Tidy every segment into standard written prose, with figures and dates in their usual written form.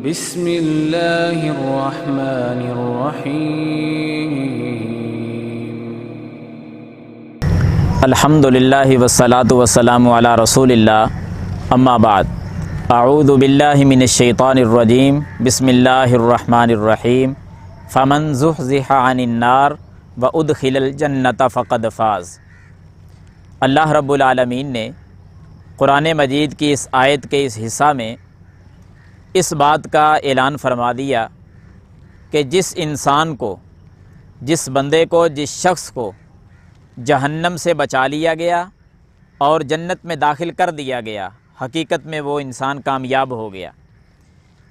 بسم اللہ الرحمن الرحیم۔ الحمدللہ والصلاة والسلام علی رسول اللہ، اما بعد، اعوذ باللہ من الشیطان الرجیم، بسم اللہ الرحمن الرحیم۔ فمن زحزح عن النار وادخل الجنۃ فقد فاز۔ اللہ رب العالمین نے قرآن مجید کی اس آیت کے اس حصہ میں اس بات کا اعلان فرما دیا کہ جس انسان کو، جس بندے کو، جس شخص کو جہنم سے بچا لیا گیا اور جنت میں داخل کر دیا گیا، حقیقت میں وہ انسان کامیاب ہو گیا۔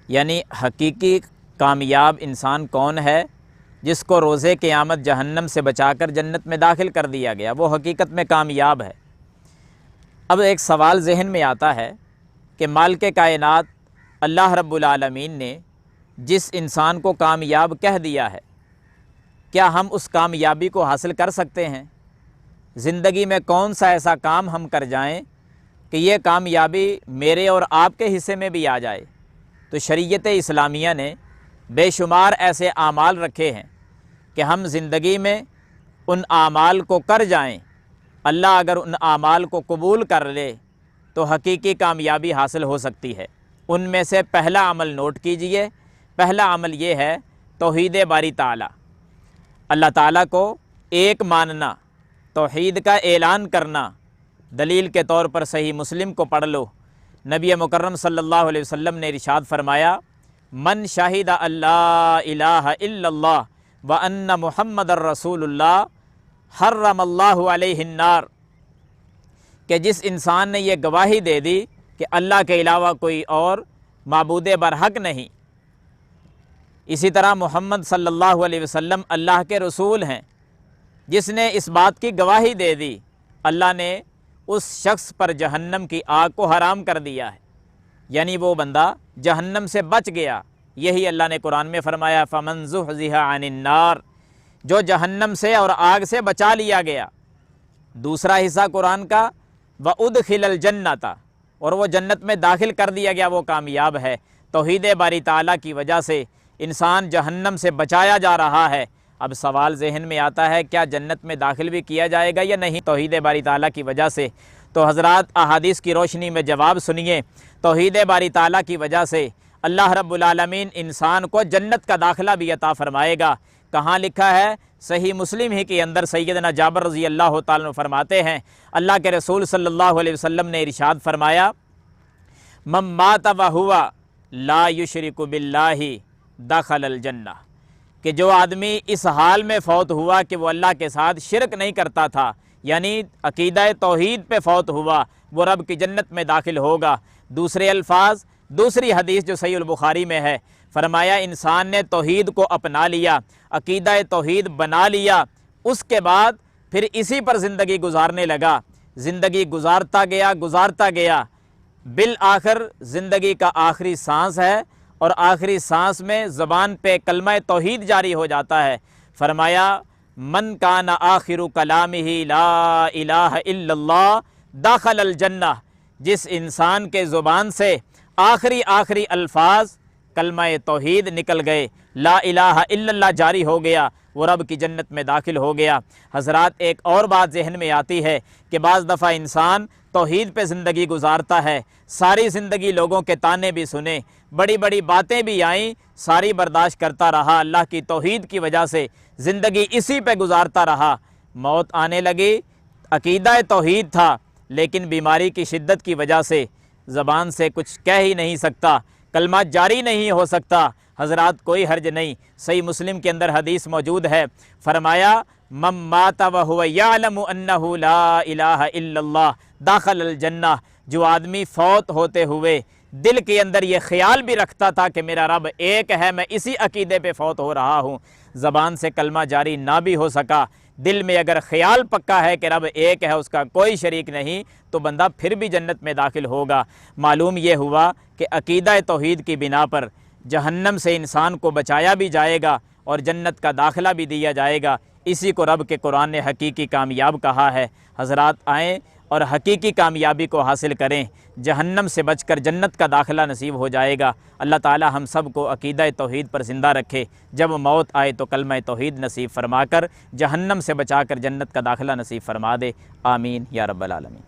یعنی حقیقی کامیاب انسان کون ہے؟ جس کو روز قیامت جہنم سے بچا کر جنت میں داخل کر دیا گیا، وہ حقیقت میں کامیاب ہے۔ اب ایک سوال ذہن میں آتا ہے کہ مالک کائنات اللہ رب العالمین نے جس انسان کو کامیاب کہہ دیا ہے، کیا ہم اس کامیابی کو حاصل کر سکتے ہیں؟ زندگی میں کون سا ایسا کام ہم کر جائیں کہ یہ کامیابی میرے اور آپ کے حصے میں بھی آ جائے؟ تو شریعت اسلامیہ نے بے شمار ایسے اعمال رکھے ہیں کہ ہم زندگی میں ان اعمال کو کر جائیں، اللہ اگر ان اعمال کو قبول کر لے تو حقیقی کامیابی حاصل ہو سکتی ہے۔ ان میں سے پہلا عمل نوٹ کیجئے۔ پہلا عمل یہ ہے توحید باری تعالیٰ، اللہ تعالیٰ کو ایک ماننا، توحید کا اعلان کرنا۔ دلیل کے طور پر صحیح مسلم کو پڑھ لو، نبی مکرم صلی اللہ علیہ وسلم نے ارشاد فرمایا، من شاہد اللہ الہ الا اللہ وان محمد الرسول اللہ حرم اللہ علیہ النار، کہ جس انسان نے یہ گواہی دے دی کہ اللہ کے علاوہ کوئی اور معبود برحق نہیں، اسی طرح محمد صلی اللہ علیہ وسلم اللہ کے رسول ہیں، جس نے اس بات کی گواہی دے دی، اللہ نے اس شخص پر جہنم کی آگ کو حرام کر دیا ہے، یعنی وہ بندہ جہنم سے بچ گیا۔ یہی اللہ نے قرآن میں فرمایا، فمن زحزح عن النار، جو جہنم سے اور آگ سے بچا لیا گیا۔ دوسرا حصہ قرآن کا، وادخل الجنۃ، اور وہ جنت میں داخل کر دیا گیا، وہ کامیاب ہے۔ توحید باری تعالیٰ کی وجہ سے انسان جہنم سے بچایا جا رہا ہے۔ اب سوال ذہن میں آتا ہے، کیا جنت میں داخل بھی کیا جائے گا یا نہیں توحید باری تعالیٰ کی وجہ سے؟ تو حضرات احادیث کی روشنی میں جواب سنیے۔ توحید باری تعالیٰ کی وجہ سے اللہ رب العالمین انسان کو جنت کا داخلہ بھی عطا فرمائے گا۔ کہاں لکھا ہے؟ صحیح مسلم ہی کے اندر سیدنا جابر رضی اللہ تعالیٰ عنہ فرماتے ہیں، اللہ کے رسول صلی اللہ علیہ وسلم نے ارشاد فرمایا، من مات وہو لا یشرک باللہ دخل الجنہ، کہ جو آدمی اس حال میں فوت ہوا کہ وہ اللہ کے ساتھ شرک نہیں کرتا تھا، یعنی عقیدہ توحید پہ فوت ہوا، وہ رب کی جنت میں داخل ہوگا۔ دوسرے الفاظ، دوسری حدیث جو صحیح البخاری میں ہے، فرمایا انسان نے توحید کو اپنا لیا، عقیدہ توحید بنا لیا، اس کے بعد پھر اسی پر زندگی گزارنے لگا، زندگی گزارتا گیا، بالآخر زندگی کا آخری سانس ہے، اور آخری سانس میں زبان پہ کلمہ توحید جاری ہو جاتا ہے۔ فرمایا، من کان آخر کلامہ لا الہ الا اللہ دخل الجنہ، جس انسان کے زبان سے آخری الفاظ کلمہ توحید نکل گئے، لا الہ الا اللہ جاری ہو گیا، وہ رب کی جنت میں داخل ہو گیا۔ حضرات ایک اور بات ذہن میں آتی ہے کہ بعض دفعہ انسان توحید پہ زندگی گزارتا ہے، ساری زندگی لوگوں کے تانے بھی سنے، بڑی بڑی باتیں بھی آئیں، ساری برداشت کرتا رہا، اللہ کی توحید کی وجہ سے زندگی اسی پہ گزارتا رہا، موت آنے لگی، عقیدہ توحید تھا، لیکن بیماری کی شدت کی وجہ سے زبان سے کچھ کہہ ہی نہیں سکتا، کلمہ جاری نہیں ہو سکتا۔ حضرات کوئی حرج نہیں، صحیح مسلم کے اندر حدیث موجود ہے، فرمایا، من مات وہو یعلم انہ لا الہ الا اللہ داخل الجنہ، جو آدمی فوت ہوتے ہوئے دل کے اندر یہ خیال بھی رکھتا تھا کہ میرا رب ایک ہے، میں اسی عقیدے پہ فوت ہو رہا ہوں، زبان سے کلمہ جاری نہ بھی ہو سکا، دل میں اگر خیال پکا ہے کہ رب ایک ہے، اس کا کوئی شریک نہیں، تو بندہ پھر بھی جنت میں داخل ہوگا۔ معلوم یہ ہوا کہ عقیدہ توحید کی بنا پر جہنم سے انسان کو بچایا بھی جائے گا اور جنت کا داخلہ بھی دیا جائے گا۔ اسی کو رب کے قرآن نے حقیقی کامیاب کہا ہے۔ حضرات آئیں اور حقیقی کامیابی کو حاصل کریں، جہنم سے بچ کر جنت کا داخلہ نصیب ہو جائے گا۔ اللہ تعالی ہم سب کو عقیدہ توحید پر زندہ رکھے، جب موت آئے تو کلمہ توحید نصیب فرما کر جہنم سے بچا کر جنت کا داخلہ نصیب فرما دے۔ آمین یا رب العالمین۔